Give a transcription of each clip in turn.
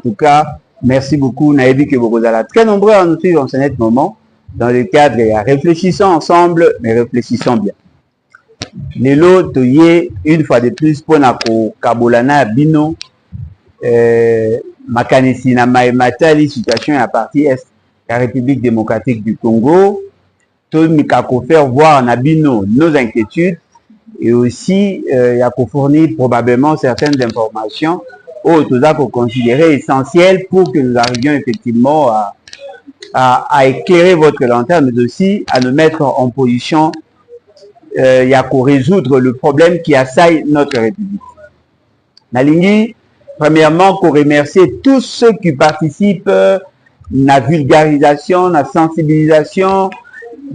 tout cas, merci beaucoup. Naïbi que vous êtes très nombreux à nous suivre en ce net moment. Dans le cadre, réfléchissons ensemble, mais réfléchissons bien. Lelo, une fois de plus, pour Nako Kabolana Bino, Makanisi na Matali, situation à partie est la République démocratique du Congo. Tout Mikako faire voir Nabino nos inquiétudes et aussi il y a qu'à fournir probablement certaines informations autres qu'on considérer essentielles pour que nous arrivions effectivement à éclairer votre lanterne, mais aussi à nous mettre en position il y a qu'à résoudre le problème qui assaille notre République. Nalingi, premièrement, qu'on remercier tous ceux qui participent à la vulgarisation, la sensibilisation,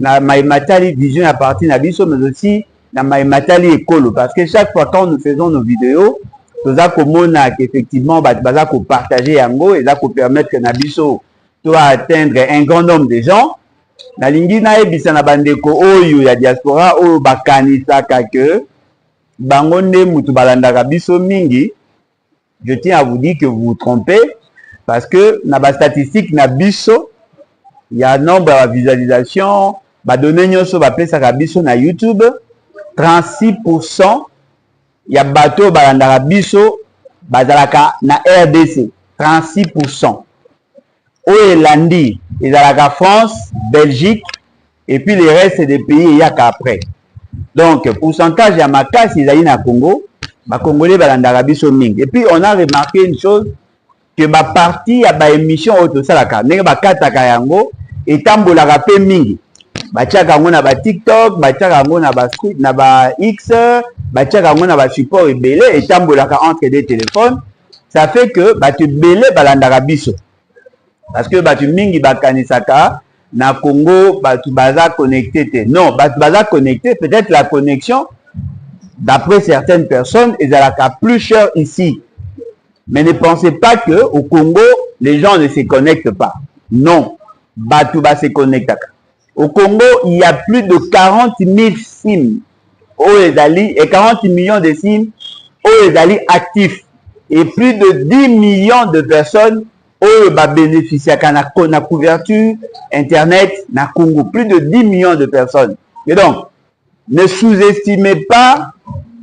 la Maïmatali vision à partir de Biso, mais aussi la Maïmatali écolo. Parce que chaque fois quand nous faisons nos vidéos, nous avons effectivement partager yango et qu'on permettre que Nabiso doit atteindre un grand nombre de gens. Na lingi na ebisa na bandeko oyo ya diaspora oyo bakanisaka que bango nde mutu balandaka biso mingi. Je tiens à vous dire que vous vous trompez parce que na ba statistique na biso il y a un nombre de visualisations ba donné nyonso ba pesa biso na YouTube 36% ya bato balandaka biso bazalaka na RDC 36%. Oyo elandi ezalaka France, Belgique et puis le reste des pays il y a qu'après. Donc pourcentage ya makasi ezali na Congo, ba Congolais balandaka biso mingi. Et puis on a remarqué une chose que ba parti ya ba émission auto salaka ndenge bakataka yango etambolaka pe mingi. Batiaka yango na ba TikTok, batiaka yango na ba script, na ba X, batiaka yango na ba support ebele etambolaka entre des téléphones. Ça fait que batu belé balandaka biso. Parce que batu mingi bakanisaka na Congo batu baza connecté. Non, batu baza connecté, peut-être la connexion d'après certaines personnes est plus cher ici. Mais ne pensez pas que au Congo les gens ne se connectent pas. Non, batu ba se connectent. Au Congo, il y a plus de 40 000 SIM et 40 millions de SIM actifs et plus de 10 millions de personnes bénéficient de la couverture Internet na Congo. Plus de 10 millions de personnes. Et donc, ne sous-estimez pas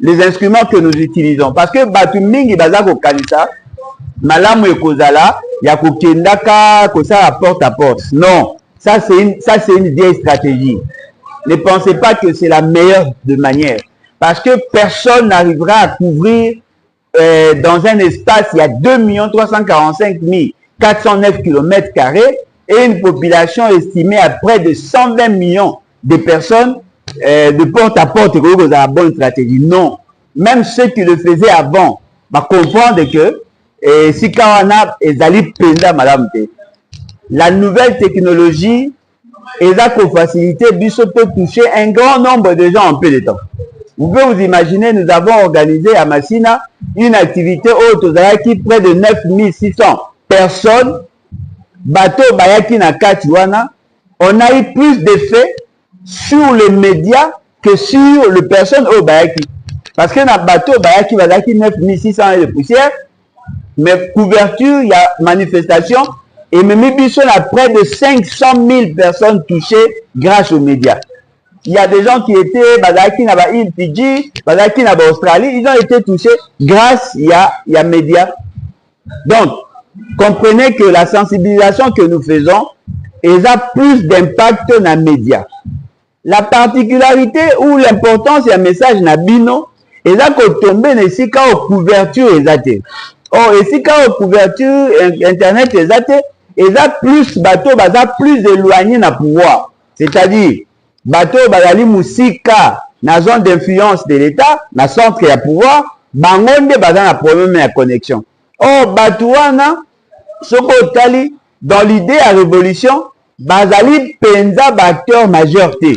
les instruments que nous utilisons. Parce que batu mingi bazako kanisa, malamu ekozala, ya kokendaka, kosa porte à porte. Non, ça c'est une vieille stratégie. Ne pensez pas que c'est la meilleure de manière. Parce que personne n'arrivera à couvrir dans un espace, il y a 2 345 409 km² et une population estimée à près de 120 millions de personnes de porte à porte. C'est la bonne stratégie. Non. Même ceux qui le faisaient avant comprendre que si Kawana est allé penda madame, la nouvelle technologie est faciliter, Biso peut toucher un grand nombre de gens en peu de temps. Vous pouvez vous imaginer, nous avons organisé à Massina une activité haute qui près de 9600 personnes, bateau bayaki na Katiwana. On a eu plus d'effets sur les médias que sur les personnes au bayaki. Parce que na bateau bayaki 9600 de poussière, mais couverture, il y a manifestation, et même Biso a près de 500 000 personnes touchées grâce aux médias. Il y a des gens qui étaient bazaki na ba île Fidji, bazaki na ba Australie, ils ont été touchés grâce il y a médias. Donc, comprenez que la sensibilisation que nous faisons, elle a plus d'impact dans les médias. La particularité ou l'importance d'un message na bino, elle a tomber ici quand aux couverture exacte. Oh, ici quand aux couverture internet exacte, elle a plus bateau, baza plus éloigné na pouvoir. C'est-à-dire bateau bazali musika na zone d'influence de l'État, na centre ya pouvoir, bangonde baza na problème de connexion. Oh, Batouana, soko tali, dans l'idée à révolution, bazali penza acteur majeur te.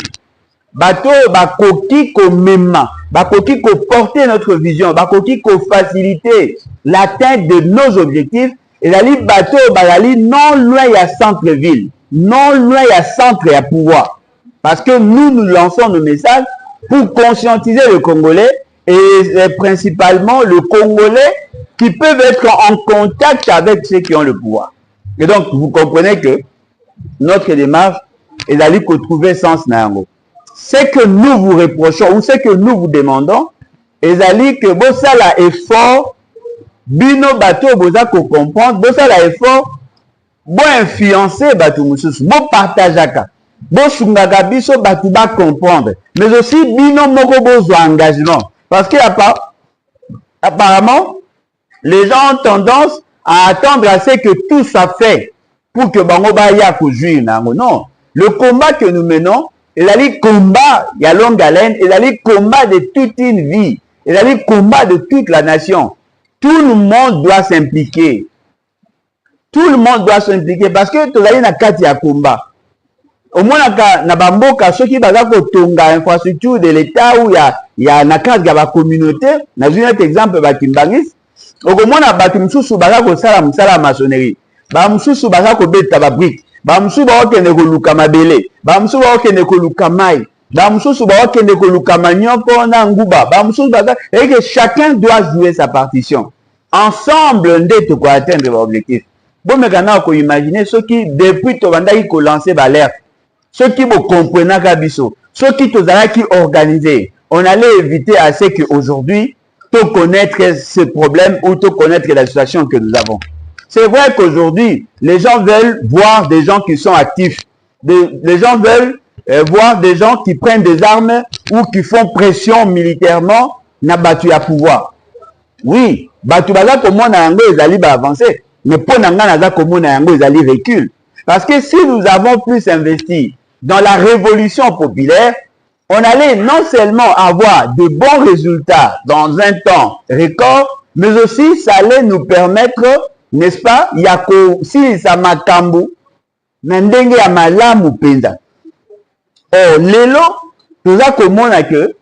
Bato bakoki ko mema, bakoki ko porter notre vision, bakoki ko faciliter l'atteinte de nos objectifs. Et la bato bazali non loin ya centre-ville, non loin ya centre ya pouvoir. Parce que nous lançons nos messages pour conscientiser le Congolais et principalement le Congolais qui peuvent être en contact avec ceux qui ont le pouvoir. Et donc, vous comprenez que notre démarche est d'aller trouver sens nango. Ce que nous vous reprochons ou ce que nous vous demandons, est d'aller que vous ça la effort, bino bateau boza ko comprendre, vous ça la effort, vous influencer bateau mususu, vous partageaka, vous sungaka biso bateau ba comprendre, mais aussi bino moko besoin engagement, parce que apparemment les gens ont tendance à attendre à ce que tout soit fait pour que bango ba ya ko jouir nango. Non, le combat que nous menons, il y a le combat, il y a longue haleine, il y a le combat de toute une vie, il y a le combat de toute la nation. Tout le monde doit s'impliquer. Tout le monde doit s'impliquer parce que tu as une carte à combat. Au moins, na bamboka, ceux qui bazar kotonga infrastructure de l'État où il y a une carte de la communauté, na un exemple bakimbangis. Au moins, na batimsusu bazar ko sala musala maçonnerie. Ba mususu bazar ko beta ba brique. Ba mususu ba okende ko luka mabele. Ba mususu ba okende ko luka mai. Ba mususu ba okende ko luka manyoko na nguba. Ba mususu bazar et que chacun doit jouer sa partition. Ensemble, on doit quoi atteindre l'objectif. Bon, mais quand on imagine ceux qui depuis to banda qui lancer l'alerte, ceux qui vous comprennent kabiso, ceux qui to qui organisé, on allait éviter à ce qu'aujourd'hui to connaître ce problème ou to connaître la situation que nous avons. C'est vrai qu'aujourd'hui, les gens veulent voir des gens qui sont actifs. Les gens veulent voir des gens qui prennent des armes ou qui font pression militairement na battu à pouvoir. Oui, battu baza comme on a yango ezali ba avancer, mais pour nanga naza comme on a yango ezali recul. Parce que si nous avons plus investi dans la révolution populaire, on allait non seulement avoir de bons résultats dans un temps record, mais aussi ça allait nous permettre, n'est-ce pas, yako si ça makambu na ndenge ya malamu penza. Oh, lelo toza komona que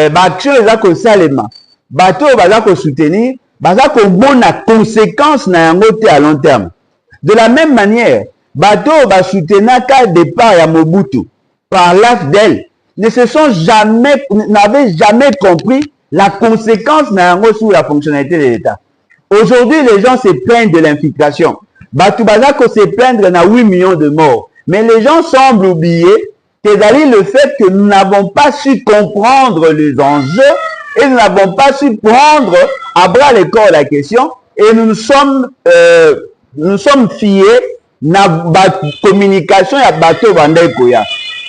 baction eza ko salema, bato baza ko soutenir, baza ko bona conséquence na yango te à long terme. De la même manière, bato ba soutenaka départ ya Mobutu par l'AFDEL ne se sont jamais, n'avaient jamais compris la conséquence na yango sur la fonctionnalité de l'État. Aujourd'hui, les gens se plaignent de l'infiltration. Bato baza ko se plaindre na 8 millions de morts. Mais les gens semblent oublier que le fait que nous n'avons pas su comprendre les enjeux et nous n'avons pas su prendre à bras le corps la question et nous sommes fiés na communication ya bateau bandekoya.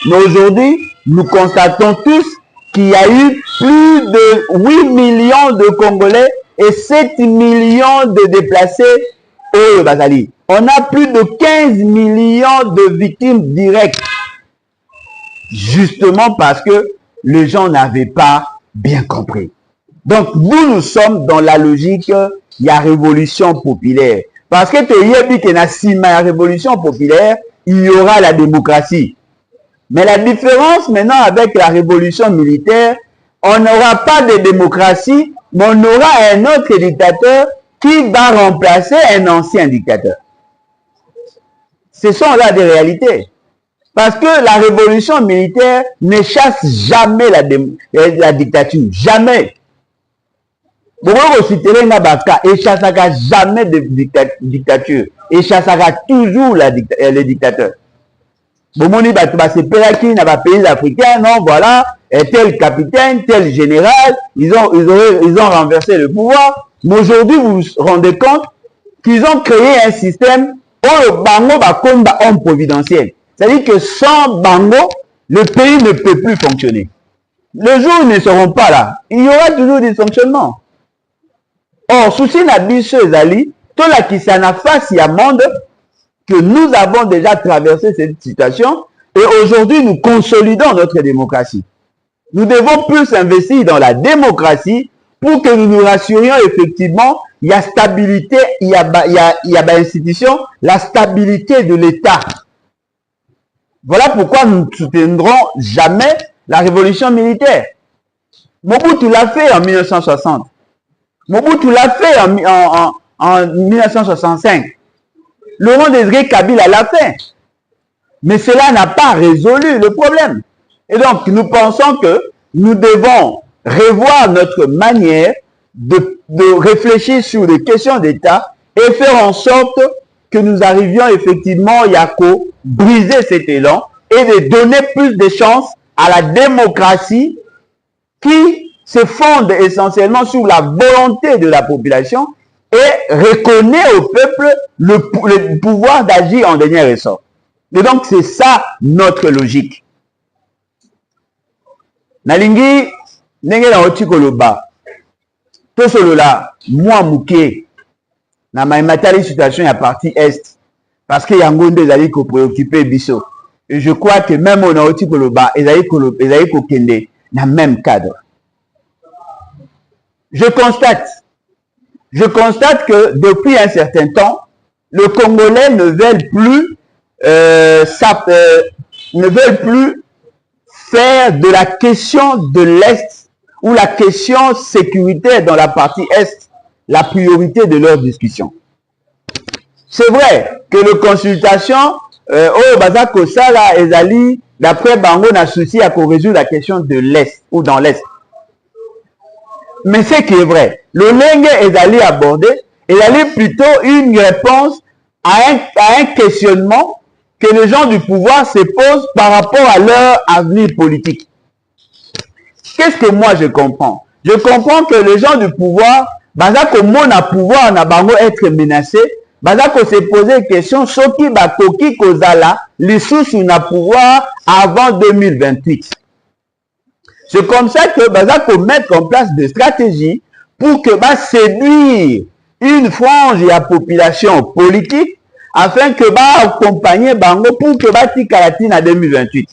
Mais aujourd'hui, nous constatons tous qu'il y a eu plus de 8 millions de Congolais et 7 millions de déplacés au Bazali. On a plus de 15 millions de victimes directes. Justement parce que les gens n'avaient pas bien compris. Donc, nous sommes dans la logique, il y a révolution populaire. Parce que la révolution populaire, il y aura la démocratie. Mais la différence maintenant avec la révolution militaire, on n'aura pas de démocratie, mais on aura un autre dictateur qui va remplacer un ancien dictateur. Ce sont là des réalités. Parce que la révolution militaire ne chasse jamais la dictature. Jamais. Vous ne chassera jamais de dictature. Et chassera toujours les dictateurs. Vous ne pas dans pays africains, non, voilà, tel capitaine, tel général, ils ont renversé le pouvoir. Mais aujourd'hui, vous vous rendez compte qu'ils ont créé un système où le bango va comme homme providentiel. C'est-à-dire que sans bango, le pays ne peut plus fonctionner. Les jours ne seront pas là. Il y aura toujours des fonctionnements. Or, souci n'a biche Zali, tout la qui s'en a face à monde, que nous avons déjà traversé cette situation, et aujourd'hui nous consolidons notre démocratie. Nous devons plus investir dans la démocratie pour que nous nous rassurions effectivement, il y a stabilité, il y a institution, la stabilité de l'État. Voilà pourquoi nous ne soutiendrons jamais la révolution militaire. Mobutu l'a fait en 1960. Mobutu l'a fait en 1965. Laurent Désiré Kabila l'a fait. Mais cela n'a pas résolu le problème. Et donc, nous pensons que nous devons revoir notre manière de réfléchir sur des questions d'État et faire en sorte que nous arrivions effectivement à briser cet élan et de donner plus de chances à la démocratie qui se fonde essentiellement sur la volonté de la population et reconnaît au peuple le pouvoir d'agir en dernier ressort. Et donc, c'est ça notre logique. Nalingi, ndenge na oti koloba, to solola, moi mouké, na matali situation ya partie Est, parce que yango nde ezali ko préoccuper biso. Et je crois que même on a oti koloba, ezali ko kende na même cadre. Je constate que depuis un certain temps, le Congolais ne veulent plus faire de la question de l'Est ou la question sécuritaire dans la partie Est la priorité de leur discussion. C'est vrai que les consultations au Bazako Sala ezali d'après Bango n'a souci à résoudre la question de l'Est ou dans l'Est. Mais ce qui est vrai, le Lengue ezali abordé, ezali plutôt une réponse à un questionnement que les gens du pouvoir se posent par rapport à leur avenir politique. Qu'est-ce que moi je comprends? Je comprends que les gens du pouvoir, bazako mona pouvoir na bango être menacé, bazako se poser des questions soki bakoki kozala lisusu na pouvoir avant 2028. C'est comme ça que bazako mettre en place des stratégies pour que séduire une frange de la population politique afin que accompagner bango pour que tikalatina à 2028.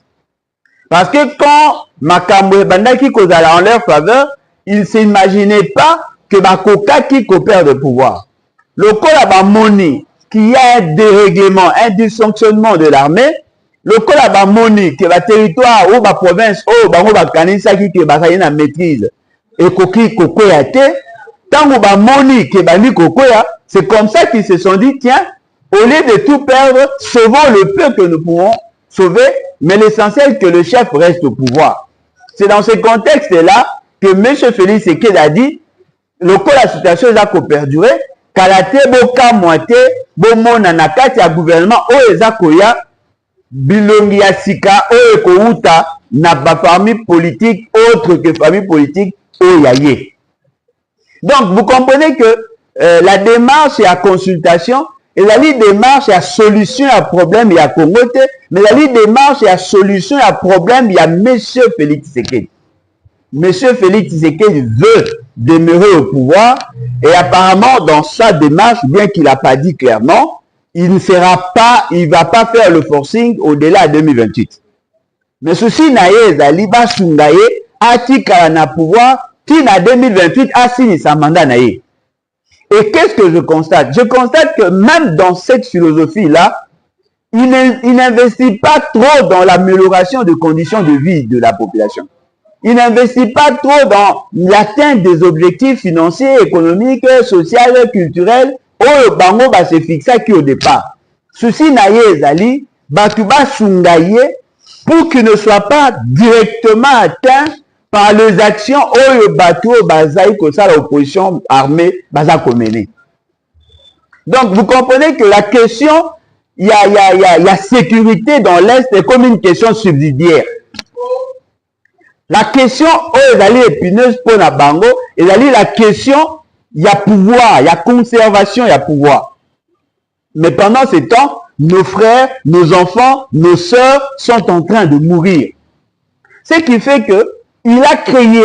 Parce que quand Makambo bandaki kozala en leur faveur, ils ne s'imaginaient pas que Bakoka qui coopère de pouvoir. Le col moni qu'il y a un dérèglement, un dysfonctionnement de l'armée, le col moni que la territoire ou la province ou bango bakanisa qui que na maîtrise et koki kokoya te, tant que moni que bani kokoya, c'est comme ça qu'ils se sont dit tiens, au lieu de tout perdre, sauvons le peu que nous pouvons sauver, mais l'essentiel que le chef reste au pouvoir. C'est dans ce contexte-là que M. Félix Tshisekedi a dit, le cas la situation est à perdurer, kalate boka moite, bomona na kati ya gouvernement, o eza koya, bilongi ya sika, o ekouta, na ba famille politique, autre que famille politique, o yaye. Donc, vous comprenez que la démarche et la consultation, et la démarche et la solution à problème, il y a Congo, mais la démarche et la solution à problème, il y a M. Félix Tshisekedi. M. Félix Tshisekedi veut demeurer au pouvoir et apparemment dans sa démarche, bien qu'il n'a pas dit clairement, il ne va pas faire le forcing au-delà de 2028. Mais ceci n'a pas Zaliba Sungaye, Atika na pouvoir, qui n'a 2028 a signé sa mandat naïe. Et qu'est-ce que je constate? Je constate que même dans cette philosophie-là, il n'investit pas trop dans l'amélioration des conditions de vie de la population. Il n'investit pas trop dans l'atteinte des objectifs financiers, économiques, sociaux, culturels, au bango ba se fixa qui au départ. Ceci naïe ezali, batuba sungaye, pour qu'il ne soit pas directement atteint par les actions au bateau bazaï que ça l'opposition armée baza komene. Donc vous comprenez que la question, il y a sécurité dans l'Est est comme une question subsidiaire. La question où ezali épineuse pour la bango, ezali la question, il y a pouvoir, il y a conservation, il y a pouvoir. Mais pendant ce temps, nos frères, nos enfants, nos sœurs sont en train de mourir. Ce qui fait que il a créé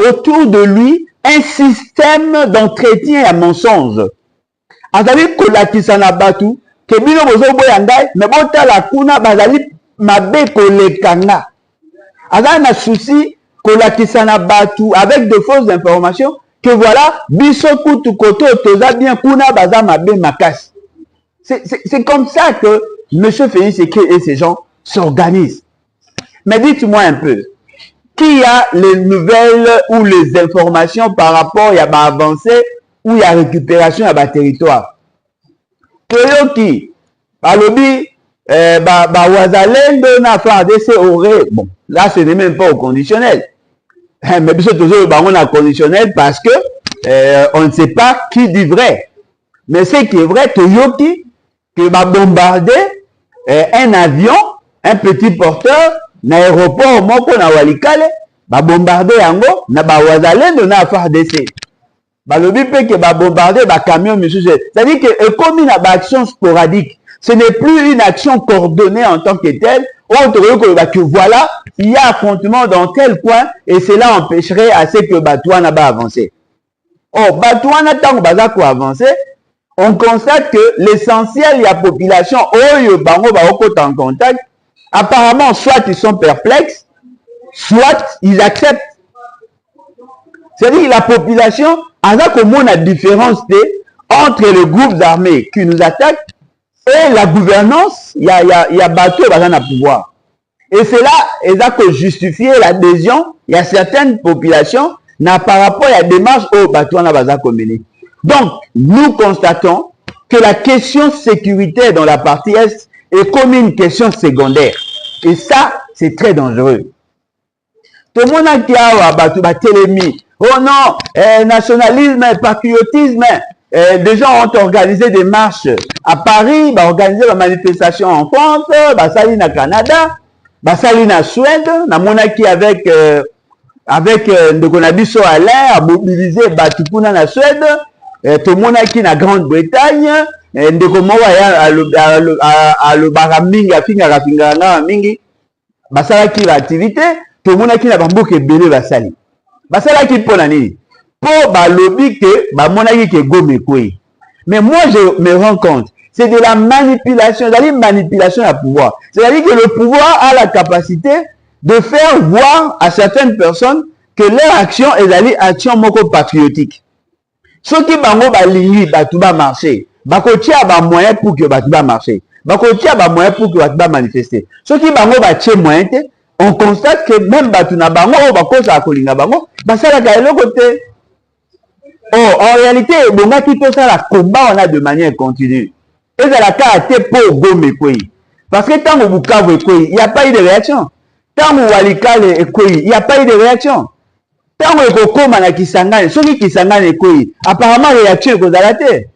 autour de lui un système d'entretien à mensonge. Azali kolakisa na batu, ke bino bozo boyangai, mais bota la kuna bazali mabe kolekanga. Azali na souci kolakisa na batu avec de fausses informations, que voilà, biso kutu koto toza bien kuna baza mabe makasi. C'est comme ça que M. Félix Tshisekedi et ces gens s'organisent. Mais dites-moi un peu, qui a les nouvelles ou les informations par rapport à l'avancée ou à la récupération de la territoire? Toyoki, Balobi, Wazalendo na FARDC aurait, bon, là ce n'est même pas au conditionnel. Mais bien sûr, toujours on a conditionnel parce que on ne sait pas qui dit vrai. Mais ce qui est vrai, Toyoki, que va bombarder un avion, un petit porteur, l'aéroport, moko na Walikale, va bombarder yango, na ba wazalendo na FARDC. Balobi pe que va bombarder ba camion, monsieur. C'est-à-dire que comme une action sporadique, ce n'est plus une action coordonnée en tant que telle. Que voilà, il y a affrontement dans tel coin et cela empêcherait à ce que Batouana va avancer. Oh, Batouana, tant que Bazako avancer, on constate que l'essentiel de la population, en contact, apparemment, soit ils sont perplexes, soit ils acceptent. C'est-à-dire que la population, a comment la différence entre les groupes armés qui nous attaquent et la gouvernance, il y a bateau à pouvoir. Et c'est là, ils ont justifié l'adhésion, il y a certaines populations, par rapport à la démarche au bateau à communé. Donc, nous constatons que la question sécuritaire dans la partie Est est comme une question secondaire. Et ça, c'est très dangereux. Tout le monde a dit, oh non, nationalisme, patriotisme. Des gens ont organisé des marches à Paris, organisé des manifestations en France, Basali au Canada, Basali en Suède, na monaki avec Ndokonabiso Alain a mobilisé Batukuna na Suède, tout le monde qui na Grande-Bretagne, Ndokomowa à le baramingi à finga mingi, Basala qui l'activité, tout le monde qui na bamboke belé Basali. Basala qui pour l'année. Pour balobi que bamonaki ke gome kwe. Mais moi je me rends compte, c'est de la manipulation, c'est-à-dire manipulation à pouvoir. C'est-à-dire que le pouvoir a la capacité de faire voir à certaines personnes que leur action est une action moko patriotique. Ceux qui bango balingi batu ba marcher, bakotia ba moyen pour que batu ba marcher. Bakotia ba moyen pour que batu ba manifester. Ceux qui bango ba tie moyen, on constate que même batu na bango o bakosa kolinga bango, basala ka eloko te. Oh, en réalité, bon, tout ça, la combat, on a de manière continue. Et c'est la caractère pour Gome Kouy. Parce que tant que vous cavez Kouy, il n'y a pas eu de réaction. Tant que vous Walikale Kouy, il n'y a pas eu de réaction. Tant que vous Koma Kisangane, ceux qui Kisangane Kouy, apparemment, réaction est à la tête.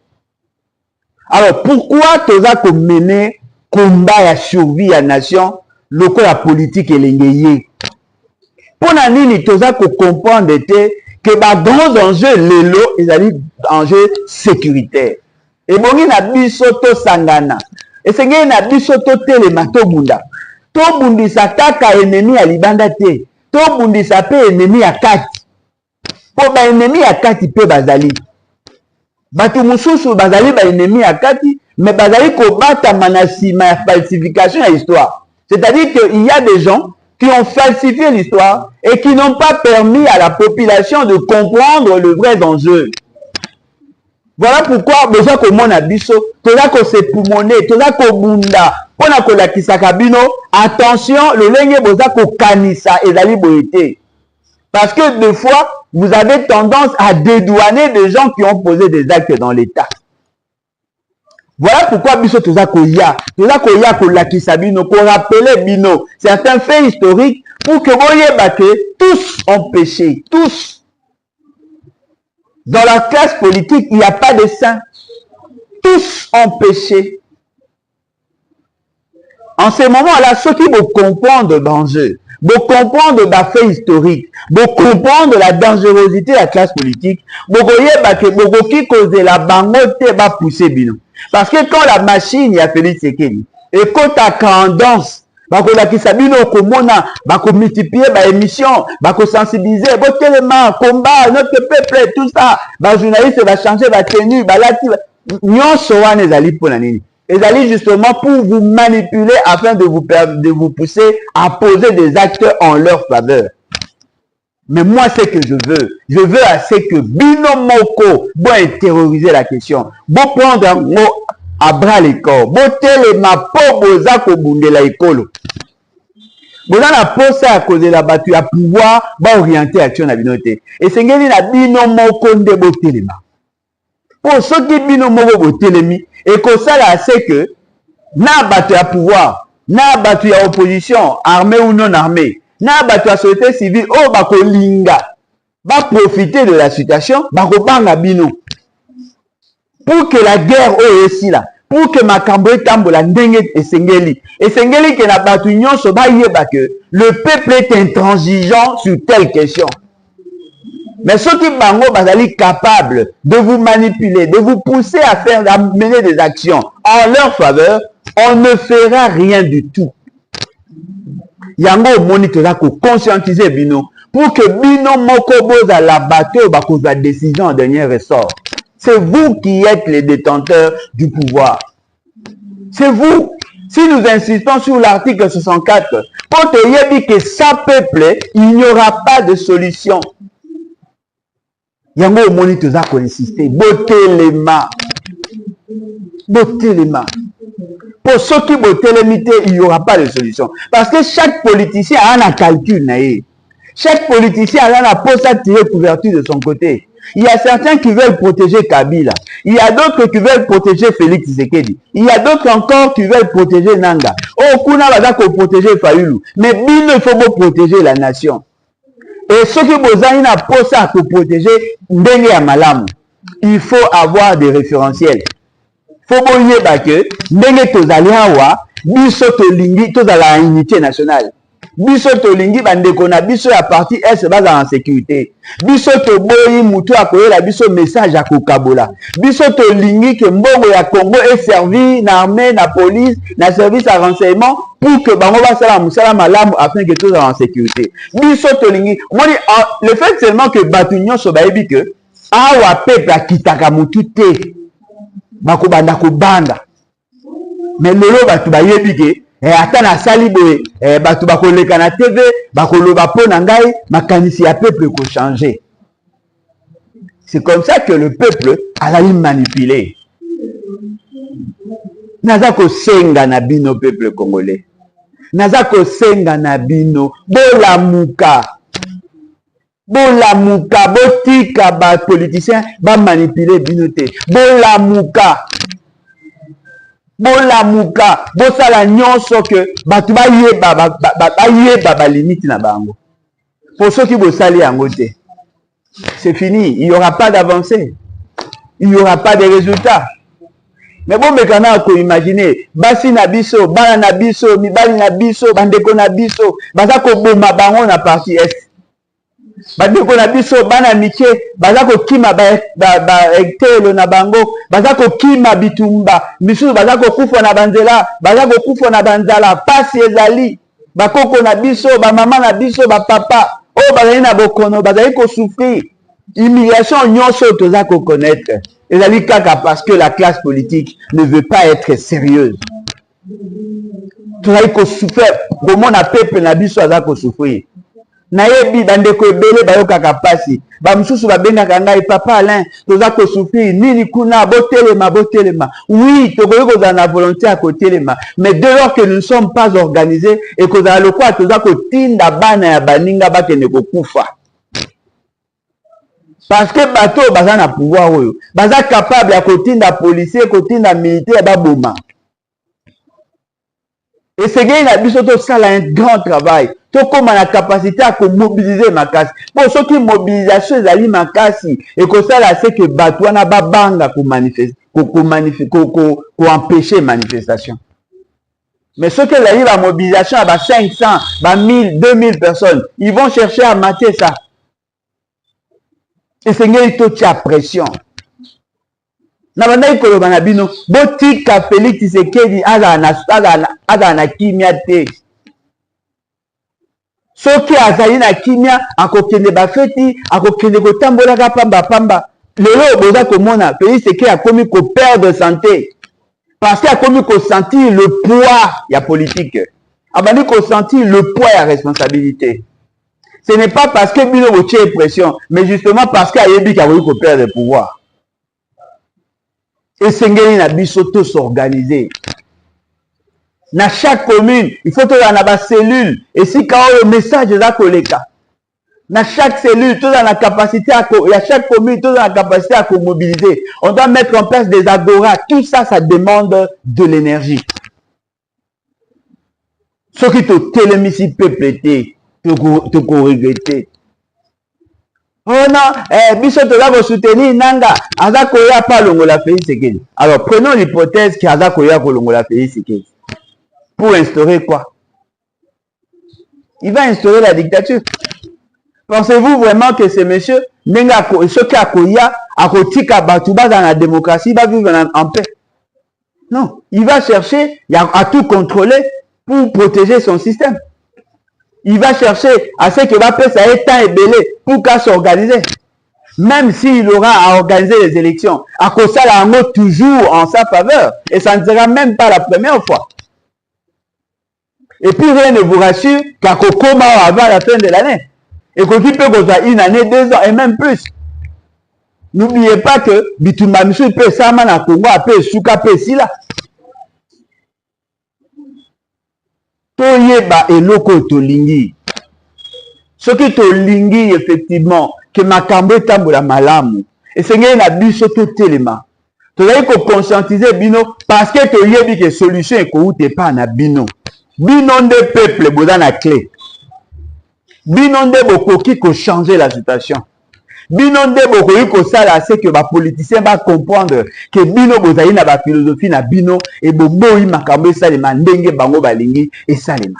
Alors, pourquoi tu as mené combat à survie à la nation, le coup la politique et l'engagé? Pour la nini, tu as comprendre que les grands enjeux, les lots, ils ont enjeux sécuritaires. Et bon, il y a des soto sangana. Et c'est qu'il y a des soto telema, to bunda. To bundi sa taka ennemi à libanda te. To bundi sa pe ennemi à kati. Pour ba ennemi à kati pe bazali. Batu mususu bazali ba ennemi à kati, mais bazali ko bata manasi ma falsification à l'histoire. C'est-à-dire qu'il y a des gens qui ont falsifié l'histoire et qui n'ont pas permis à la population de comprendre le vrai enjeu. Voilà pourquoi besoin que mon abisso, tola ko se poumoné, tola ko bunda, pona ko la kisakabino, attention, le lenge besoin ko kanisa et dali boité. Parce que des fois, vous avez tendance à dédouaner des gens qui ont posé des actes dans l'État. Voilà pourquoi biso toza koya ko lakisa bino, ko rappeler bino certains faits historiques pour que voyez que tous ont péché, tous. Dans la classe politique, il n'y a pas de saints. Tous ont péché. En ce moment-là, ceux qui vont comprendre l'enjeu, vont comprendre les faits historiques, vont comprendre la dangerosité de la classe politique, vont voyez que beaucoup qui cause la bangote va pousser bino. Parce que quand la machine, il y a Félix Sekeni, et quand tu as tendance, qui s'abîme au commun, multiplier les émissions, sensibiliser, tellement combat, notre peuple, tout ça, les journalistes va changer, va tenue, nous sommes les alliés pour l'année. Les alliés justement pour vous manipuler afin de vous pousser à poser des actes en leur faveur. Mais moi, c'est que je veux assez que Bino Moko, bon terroriser la question, bon prendre un mot à bras les corps, bon téléma, po boza ko bunde la école. Bon la posa à cause de la battue à pouvoir, ba orienter action à binoté. Et c'est ngeni na Bino Moko nde bo téléma. Pour ceux qui Bino Moko bo télémi, et que ça là, c'est que, na battue à pouvoir, na battue à opposition, armée ou non armée, na bato ya société civile o bako linga va profiter de la situation, va rebanga bino. Pour que la guerre est ici là, pour que makambo etambola ndenge esengeli. Esengeli que na batu nyonso ba yeba que le peuple est intransigeant sur telle question. Mais ceux qui bango bazali capable de vous manipuler, de vous pousser à mener des actions en leur faveur, on ne fera rien du tout. Yango monique là ko conscientiser bino pour que bino moko boza la bateau ba cause décision en dernier ressort. C'est vous qui êtes les détenteurs du pouvoir. C'est vous. Si nous insistons sur l'article 64, pour te dire que sans peuple, il n'y aura pas de solution. Yango moni toza ko insister, botter les mains. Botter les mains. Pour ceux qui botter les mités, il n'y aura pas de solution. Parce que chaque politicien a un calcul. Chaque politicien a un poste à tirer couverture de son côté. Il y a certains qui veulent protéger Kabila. Il y a d'autres qui veulent protéger Félix Tshisekedi. Il y a d'autres encore qui veulent protéger Nanga. Oh, Kuna va protéger Fayulu. Mais bino, il faut protéger la nation. Et ceux qui ont un poste à protéger Ndenge ya Malamu, il faut avoir des référentiels. Il faut que Ndenge tozali awa, biso tolingi tozala unité nationale. Biso tolingi bandeko na biso ya parti S baza en sécurité. Biso toboyi mutu akoyela biso message ya kokabola. Biso tolingi ke mbongo ya Congo est servi na armée, na police, na service à renseignement pour que bango basala musala malamu afin que tout soit en sécurité. Biso tolingi, le fait seulement que batu nyonso bayebi que awa peuple akitaka mutu te. Bako banda ko banda. Mais lelo batu bayebi ke ata na sali boye bato bakoleka na TV bakoloba po na ngai makanisi ya peuple ko changer. C'est comme ça que le peuple azali manipulé. Naza ko senga na bino peuple congolais. Naza ko senga na bino bolamuka. Bolamuka botika ba politiciens ba manipuler bino te. Bolamuka. Bolamuka, bosala nyonso que batu ba yeba ba limite na bango. Pour ceux qui bosali yango te, c'est fini, il n'y aura pas d'avancée. Il n'y aura pas de résultats. Mais bon, mais quand on imagine, basi na biso, bana na biso, mibali na biso, bandeko na biso, baza ko boma bango na parti est. Bandeko na biso bana miche baza ko kima ba ektelo na bango baza ko kima bitumba misu baza ko kufa na banzela baza ko kufa na banzala pasi ezali bakoko na biso ba mama na biso ba papa o bazali na bokono bazali ko souffrir humiliation nyonso toza ko connaître ezali kaka parce que la classe politique ne veut pas être sérieuse. Tozali ko souffrir comment na peuple na biso aza ko souffrir. Nayebi bandeko ebele bayokaka pasi ba mususu babengaka ngai papa Alain toza ko souffrir nini kuna botelema oui tokoki kozala na volonté ya kotelema mais dès lors que nous ne sommes pas organisés et kozala lokwa toza kotinda bana ya baninga bakende kokufa parce que bato baza na pouvoir oyo baza capable ya kotinda policier kotinda militaire baboma. Et c'est que la biso to sala un grand travail. To comme la capacité à mobiliser ma casse. Pour ceux qui mobilisation ezali makasi et que ça là c'est que batwana ba banga pour manifester pour empêcher manifestation. Mais ceux qui arrivent à mobilisation à 500, 1000, 2000 personnes, ils vont chercher à mater ça. Et c'est une toute pression. Nabandai koloba na bino botika Félix Tshisekedi aza na kimia te. Soki azali na kimia akokende bafeti akokende kotambola ka pamba lelo boza komona Félix Tshisekedi akomi ko perdre santé parce qu'il a komi ko sentir le poids ya politique. Abandi ko sentir le poids ya responsabilité. Ce n'est pas parce que bino botie pression mais justement parce qu'il yebi ka ko perdre le pouvoir. Et sengeli na biso to s'organiser. Na chaque commune, il faut que na ba cellule et si quand le message za koleka. Na chaque cellule, tout dans la capacité à chaque commune, tout dans la capacité à mobiliser. On doit mettre en place des agoras. Tout ça, ça demande de l'énergie. Ce qui te télémisi peuple te regretter. Oh non, biso toza soutenir Nanga, aza koya pas longola Félix Tshisekedi. Alors prenons l'hypothèse qu'aza koya longola Félix Tshisekedi. Pour instaurer quoi? Il va instaurer la dictature. Pensez-vous vraiment que ce monsieur, ce qui a koya, a kotika batouba dans la démocratie, il va vivre en paix? Non, il va chercher à tout contrôler pour protéger son système. Il va chercher à ce que va faire ça temps et belé pour qu'à s'organiser. Même s'il aura à organiser les élections, à cause ça la mot toujours en sa faveur. Et ça ne sera même pas la première fois. Et puis rien ne vous rassure qu'à Kokoma avant la fin de l'année. Et qu'on peut avoir une année, 2 ans et même plus. N'oubliez pas que Bitumba Michou peut s'amener à Congo, peut Souka, peut Sila. Toyeba eloko tolingi. Ce qui tolingi effectivement que makambo tambola malamu. Et c'est ngé na biso to telema. Tozali ko conscientiser bino parce que toyebi que solution e ko ute pa na bino. Bino nde peuple boza na clé. Bino nde bokoki ko changer la situation. Bino nde bokoki ko sala c'est que ba politicien va comprendre que bino bozali na ba philosophie na bino et boboyi makambo esalema ndenge bango balingi esalema.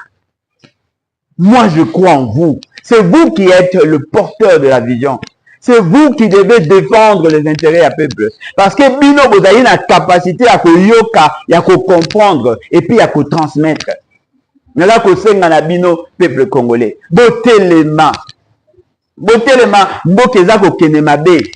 Moi je crois en vous. C'est vous qui êtes le porteur de la vision. C'est vous qui devez défendre les intérêts à peuple. Parce que bino bozali na capacité à koyoka, ya ko comprendre et puis à ko transmettre. Nala ko senga na bino peuple congolais. Botelema. Botelema mboka eza kokende mabe.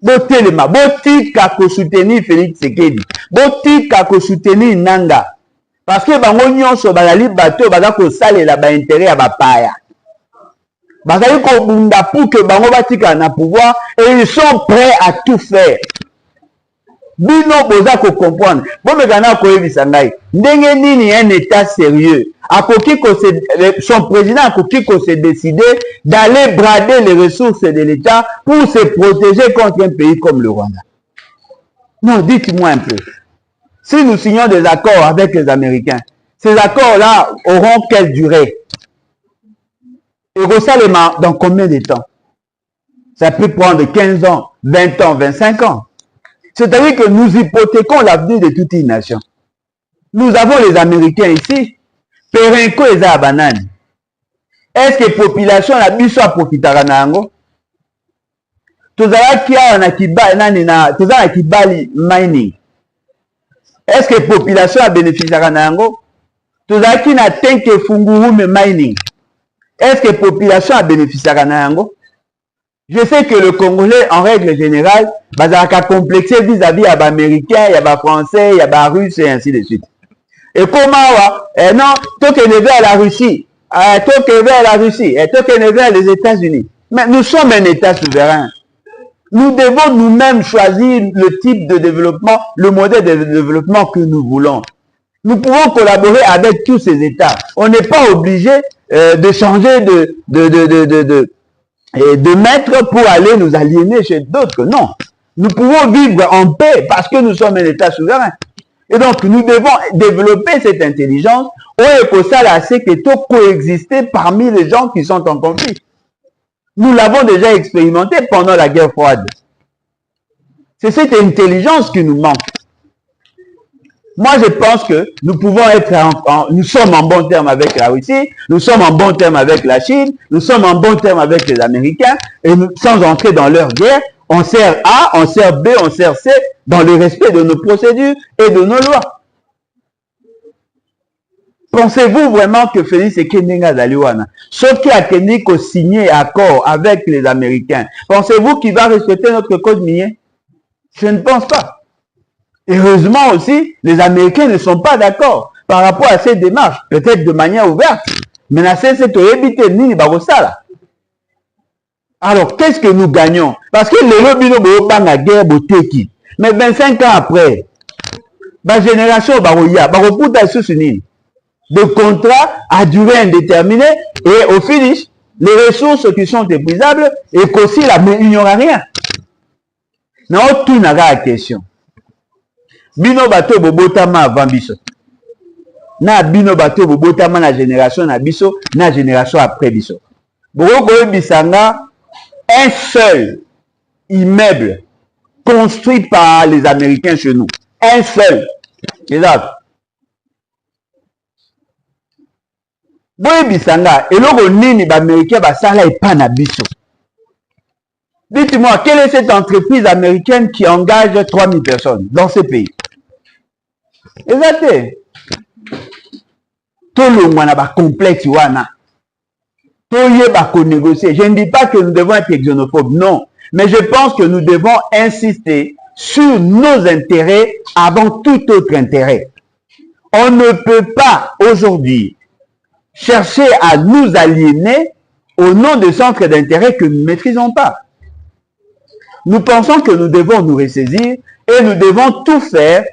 Botelema botika ko soutenir Félix Tshisekedi. Botika ko soutenir Nanga. Parce que bango nyonso bazali bato baza ko salela ba intérêt ya bapaya. Bazali ko bunda pour que bango batika na pouvoir et ils sont prêts à tout faire. Bino boza ko comprendre. Bon mekana ko yebisa ngai. Ndenge nini un état sérieux. Son président a se décidé d'aller brader les ressources de l'État pour se protéger contre un pays comme le Rwanda. Non, dites-moi un peu. Si nous signons des accords avec les Américains, ces accords-là auront quelle durée? Et Rosalement, dans combien de temps? Ça peut prendre 15 ans, 20 ans, 25 ans. C'est-à-dire que nous hypothéquons l'avenir de toute une nation. Nous avons les Américains ici. Perenko eza banani. Est-ce que population la biso a profitara na yango? Tozala kia na kibali nani na tozala kibali mining. Est-ce que population a bénéficiera na yango? Tozala ki na tenke fungurume mining. Est-ce que population a bénéficiera na yango? Je sais que le Congolais en règle générale bazaka complexé vis-à-vis à Américains, il y a ba Français, il y a ba Russes et ainsi de suite. Et comment non, tout est vers la Russie, tout est vers la Russie, et tout est vers les États-Unis. Mais nous sommes un État souverain. Nous devons nous-mêmes choisir le type de développement, le modèle de développement que nous voulons. Nous pouvons collaborer avec tous ces États. On n'est pas obligé de changer de maître pour aller nous aliéner chez d'autres. Non. Nous pouvons vivre en paix parce que nous sommes un État souverain. Et donc, nous devons développer cette intelligence et pour ça, c'est que tout coexister parmi les gens qui sont en conflit. Nous l'avons déjà expérimenté pendant la guerre froide. C'est cette intelligence qui nous manque. Moi, je pense que nous pouvons être nous sommes en bon terme avec la Russie, nous sommes en bon terme avec la Chine, nous sommes en bon terme avec les Américains, et nous, sans entrer dans leur guerre, on sert A, on sert B, on sert C, dans le respect de nos procédures et de nos lois. Pensez-vous vraiment que Félix Tshisekedi Zaliwana, ce qui a tenu qu'au signer accord avec les Américains, pensez-vous qu'il va respecter notre code minier? Je ne pense pas. Heureusement aussi, les Américains ne sont pas d'accord par rapport à ces démarches, peut-être de manière ouverte. Mais la CNC éviter ni Barosala. Alors, qu'est-ce que nous gagnons? Parce que le lobby de la guerre boteki. Mais 25 ans après, la génération Baroya, Baroputa Susuni, de contrat à durée indéterminée et au finish, les ressources qui sont épuisables et qu'aussi il n'y aura rien. Non, tout n'a pas la question. Bino bato bobotama avant biso. Na bino bato bobotama na génération na biso, na génération après biso. Boko bisanga un seul immeuble construit par les Américains chez nous. Un seul. Exact. Boye bisanga, eloko nini ba Américain ba sala epa na biso. Dites-moi, quelle est cette entreprise américaine qui engage 3000 personnes dans ce pays? Exact. Tout le monde a ba complexe wana. Tout y est ba ko négocier. Je ne dis pas que nous devons être xénophobes, non. Mais je pense que nous devons insister sur nos intérêts avant tout autre intérêt. On ne peut pas aujourd'hui chercher à nous aliéner au nom de centres d'intérêt que nous ne maîtrisons pas. Nous pensons que nous devons nous ressaisir et nous devons tout faire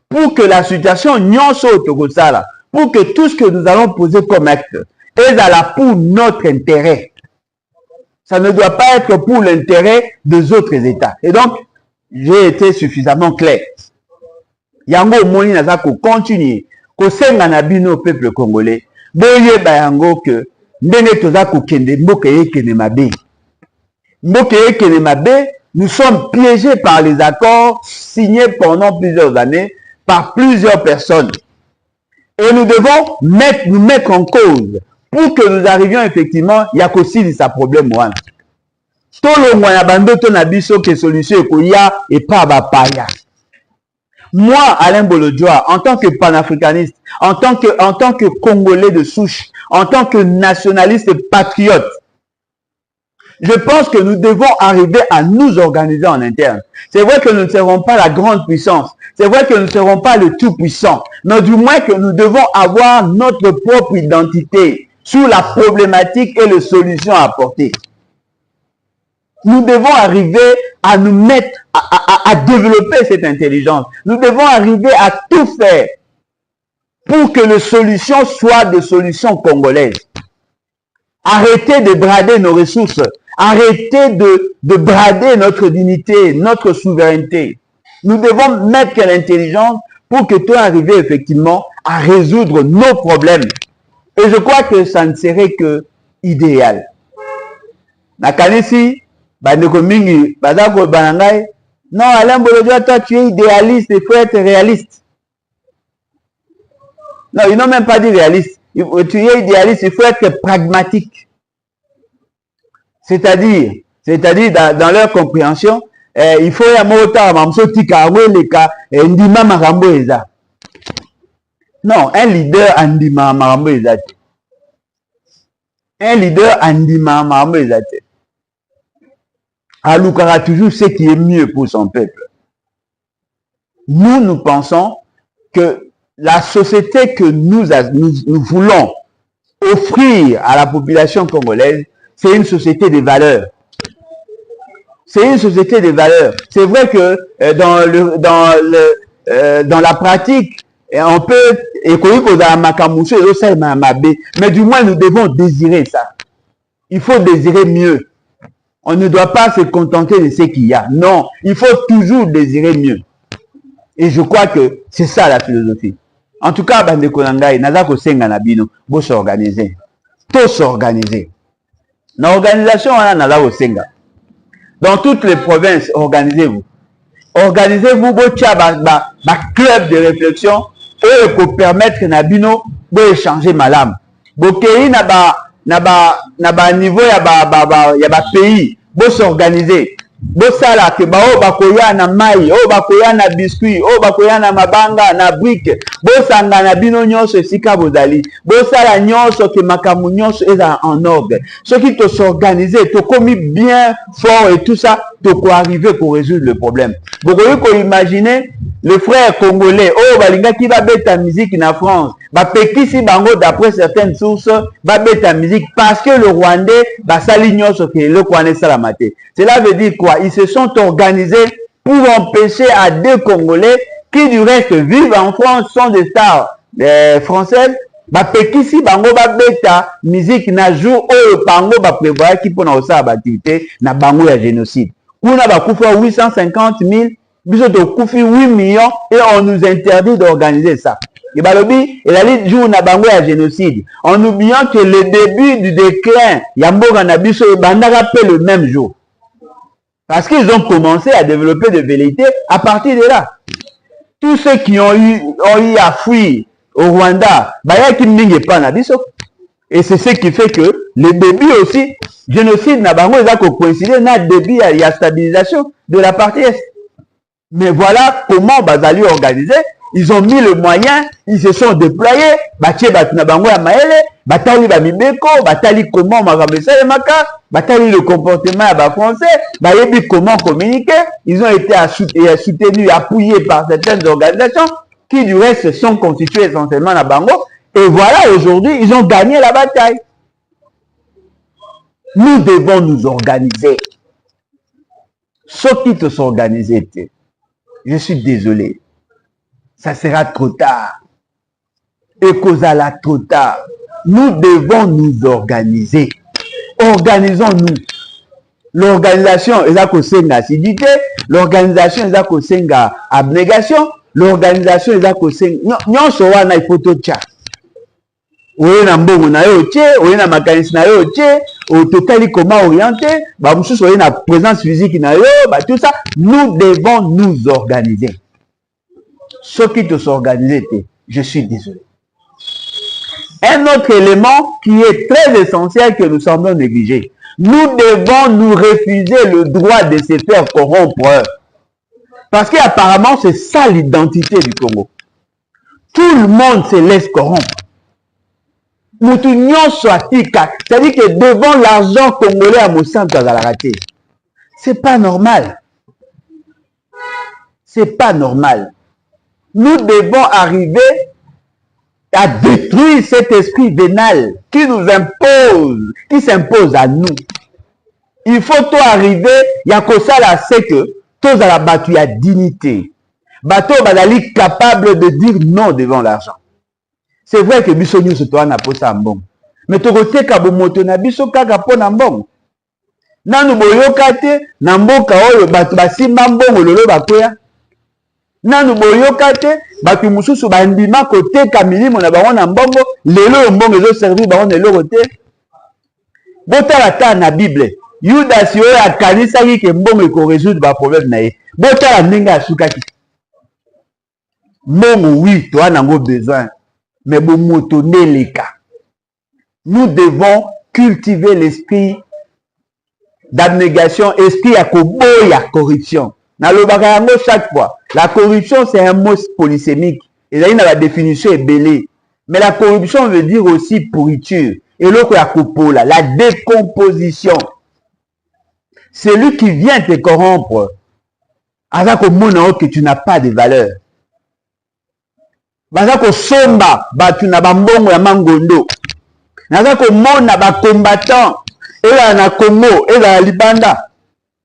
pour que la situation n'y soit là, pour que tout ce que nous allons poser comme acte est là pour notre intérêt. Ça ne doit pas être pour l'intérêt des autres États. Et donc, j'ai été suffisamment clair. Yango moni naza ko continuer ko senga na bino peuple congolais. Boye ba yango que ndenge toza ko kende mboka yekene mabe. Mboka yekene mabe, nous sommes piégés par les accords signés pendant plusieurs années par plusieurs personnes. Et nous devons nous mettre en cause pour que nous arrivions effectivement, il y a aussi sa problème. Tout le monde a bandoto na biso que solution et pas bapaya. Moi, Alain Bolodjoa, en tant que panafricaniste, en tant que Congolais de souche, en tant que nationaliste et patriote, je pense que nous devons arriver à nous organiser en interne. C'est vrai que nous ne serons pas la grande puissance. C'est vrai que nous ne serons pas le tout-puissant. Mais du moins que nous devons avoir notre propre identité sur la problématique et les solutions à apporter. Nous devons arriver à nous mettre, à développer cette intelligence. Nous devons arriver à tout faire pour que les solutions soient des solutions congolaises. Arrêtez de brader nos ressources. Arrêtez de brader notre dignité, notre souveraineté. Nous devons mettre l'intelligence pour que tout arrive effectivement à résoudre nos problèmes. Et je crois que ça ne serait que idéal. Nakanisi, bandeko mingi, bazako banangai. Non, Alain Bolodjoa, toi tu es idéaliste, il faut être réaliste. Non, ils n'ont même pas dit réaliste. Tu es idéaliste, il faut être pragmatique. C'est-à-dire dans leur compréhension, il faut y avoir non, un leader andima marambo ezate. Un leader andima marambo ezate. Alukara toujours ce qui est mieux pour son peuple. Nous pensons que la société que nous voulons offrir à la population congolaise, c'est une société des valeurs. C'est une société des valeurs. C'est vrai que dans la pratique, on peut mais du moins nous devons désirer ça. Il faut désirer mieux. On ne doit pas se contenter de ce qu'il y a. Non, il faut toujours désirer mieux. Et je crois que c'est ça la philosophie. En tout cas, bandeko nangai, nazako senga na bino, bo s'organiser. Tout s'organiser. L'organisation, on a nazako senga. Dans toutes les provinces, organisez-vous. Organisez-vous, bo tia ba club de réflexion, et pour permettre na bino, bo échanger malam. Bo kei na ba niveau ya ba pays, bo s'organiser. Bo sala ke ba o bakoya na mai, o bakoya na biscuit, o bakoya na mabanga na brique, bo sanga na bino nyonso esika bozali, bo sala nyonso ke makamu nyonso eza en ordre. Ce qui te s'organiser, te commis bien fort et tout ça, te ko arriver pour résoudre le problème. Bokoyi ko imaginer le frère congolais, oh balinga ki ba beta musique na France, ba pekisi bango d'après certaines sources, ba beta musique parce que le Rwandais ba sali nyonso ke le kwane salamate. Cela veut dire quoi? Ils se sont organisés pour empêcher à deux Congolais qui du reste vivent en France, sont des stars françaises, ba pekisi bango ba beta musique na jour oyo bango ba prévoir ki pona osa ba activité na bango ya génocide. Kuna ba kufa 850 000, biso to kufi 8 millions et on nous interdit d'organiser ça. Et balobi, et la liste jour na bango ya génocide. En oubliant que le début du déclin, yamboga na biso et bandaka pe le même jour. Parce qu'ils ont commencé à développer des velléités à partir de là. Tous ceux qui ont eu à fuir au Rwanda, et c'est ce qui fait que le début aussi, génocide n'a pas coïncidé avec le début à la stabilisation de la partie Est. Mais voilà comment Bazali organisé. Ils ont mis le moyen, ils se sont déployés, batali bamibeko, batali comment batali le comportement à français, comment communiquer. Ils ont été soutenus, appuyés par certaines organisations qui du reste sont constituées essentiellement à Bango. Et voilà, aujourd'hui, ils ont gagné la bataille. Nous devons nous organiser. Ceux qui te sont organisés, je suis désolé. Ça sera trop tard. Et causala trop tard. Nous devons nous organiser. Organisons-nous. L'organisation est là qu'on sait acidité. L'organisation est là qu'on sait abnégation. L'organisation est là qu'on sait. Non, il faut tout ça. Oye na mbongo na yo tie, oye na makanisi na yo tie, au total comment orienter, ba mususu oye na présence physique na yo, ba tout ça, nous devons nous organiser. Ceux qui te sont organisés, je suis désolé. Un autre élément qui est très essentiel que nous semblons négliger, nous devons nous refuser le droit de se faire corrompre. Parce qu'apparemment, c'est ça l'identité du Congo. Tout le monde se laisse corrompre. C'est-à-dire que devant l'argent congolais à Monsanto, c'est pas normal. C'est pas normal. Nous devons arriver à détruire cet esprit vénal qui nous impose, qui s'impose à nous. Il faut tout arriver, il y a que ça là, c'est que tous à la bateau, il y a dignité. Bateau, badali capable de dire non devant l'argent. C'est vrai que biso nous se tourne à posa mbong. Mais to côté ka bomoto na biso kaka pona mbong. Nanu boyoka te na mboka oyo bato basimba mbongo lolo bakoya. Nanu boyoka te bato mususu bandima koteka milimo na bango na mbongo lelo mbongo ezo servir bango na eloko te. Botala ta na Bible. Yudas yo akanisaki ke mbongo eko résoudre ba problème na ye. Botala ndenge asukaki. Mbongo oui, toi nango besoin. Mais bon moto les cas. Nous devons cultiver l'esprit d'abnégation, esprit à koboya corruption. Dans le bagayango chaque fois, la corruption c'est un mot polysémique. Et là il a la définition est belée. Mais la corruption veut dire aussi pourriture. Et l'autre la copola, la décomposition. Celui qui vient te corrompre, avec au monde que tu n'as pas de valeur. Baza ko somba batu na bambongo ya mangondo. Naza ko mona ba combattant ela na Congo ela libanda.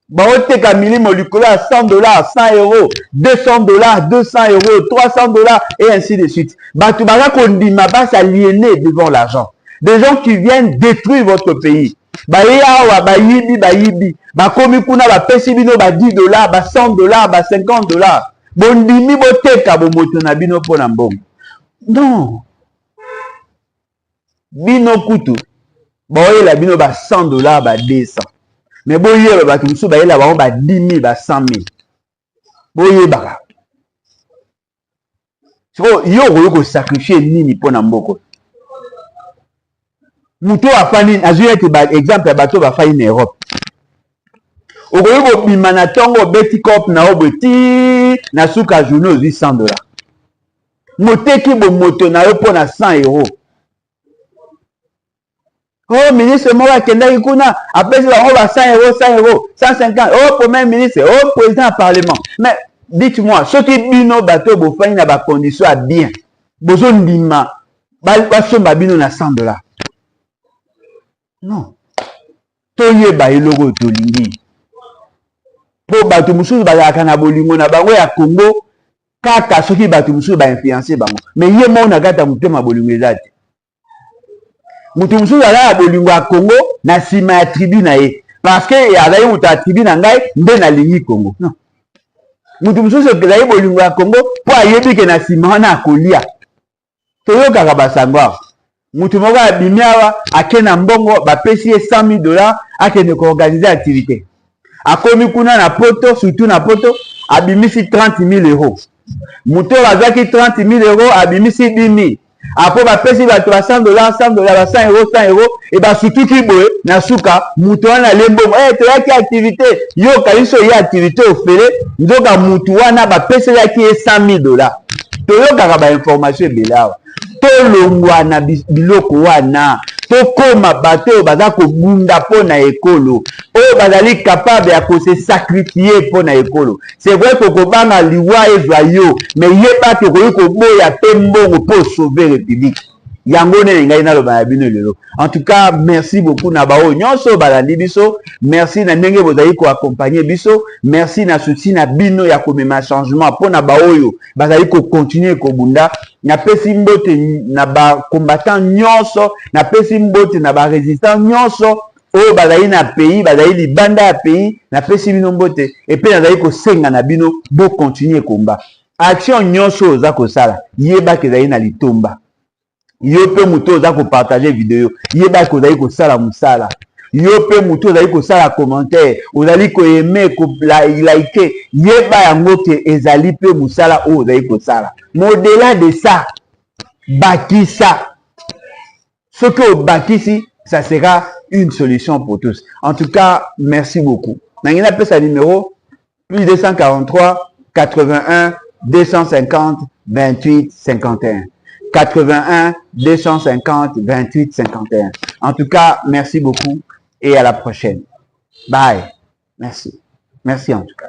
Ba oteka milimo likolo à $100, 100 euros, $200, 200 euros, $300 et ainsi de suite. Batu baza ko ndima ba s'aliéner devant l'argent. Des gens qui viennent détruire votre pays. Ba yawa ba yibi ba komi kuna ba pesi bino ba $10, ba $100, ba $50. Bondimi boteka bomoto na bino pona mbongo. Non. Bino kutu. Boye la bino ba $100, ba 200. Mais boye ba tumsu ba yela ba 10 000, ba 100 000. Boye baka. So yo ko sacrifier nini pona mboko. Muto afani azuye ke ba exemple bato ba fa in Europe. Okoyebo bimana tongo beti cop na obeti na suka journée $800. Moteki bo moto na yo pona 100 euros. Oh ministre moi kendaki kuna apesi bango ba 100 euros, 100 euros, 150. Oh premier ministre, oh président du parlement. Mais dites-moi, ceux qui bino bato bo fani na ba condition à bien. Bozo ndima ba somba bino na $100. Non. Toye ba eloko tolingi. Po bato mususu bazalaka na bolingo na bango ya Congo kaka soki bato mususu ba influencer bango. Mais ye mo na kata mutema bolingo ezate. Mutu mususu ala bolingo ya Congo na sima ya tribu na ye. Parce que azali mutu ya tribu na ngai nde na lingi Congo. Non. Mutu mususu azali bolingo ya Congo po ayebi ke na sima na kolia. Toyoka basangwa. Mutu moko abimi awa akena mbongo ba pesi $100 000 akende ko organiser activité. A komi kuna na poto, surtout na poto, abimisi 30 000 euros. Mouto bazaki 30 000 euros, abimisi 10 000. Après, ba pesi ba 300 $, 100 $, 100 euros, 100 euros, et ba surtout ki boye, na suka, mouto wana lembo, tu as qui activité, yo kaliso ya activité au fele, ndoka mouto wana ba pesi ya ki 100 000 $. To yo kaka ba information belawa. To longwa na biloko wana. Tokoma bato baza kobunda pona ekolo oyo bazali capable ya se sacrifier pona ekolo. C'est vrai que kobanga liwa ezwa yo mais yeba ke koyi koboya pe mbongo pour sauver république. Yango ne ngai na loba bino lelo. En tout cas, merci beaucoup na bao nyonso balandi biso, merci na ndenge bozali ko accompagner biso, merci na souci na bino ya komema changement pona bao yo bazali ko continuer ko bunda. Na pesi mbote na ba combattant nyonso, na pesi mbote na ba résistant nyonso oyo bazali na pays, bazali libanda ya pays, na pesi bino mbote et puis nazali ko senga na bino bo continuer komba. Action nyonso za ko sala, yeba ke zali na litomba. Yo pe muto za ko partager vidéo, yeba ko zali ko sala musala. Yo pe muto ozali ko sala commentaire, ozali ko aimer ko liker, yeba yango ke ezali pe musala o ozali ko sala. Mais au-delà de ça, bakisa. Ce que bakisi, ça sera une solution pour tous. En tout cas, merci beaucoup. Maintenant, appelle sa numéro plus 243 81 250 28 51. 81 250 28 51. En tout cas, merci beaucoup et à la prochaine. Bye. Merci. Merci en tout cas.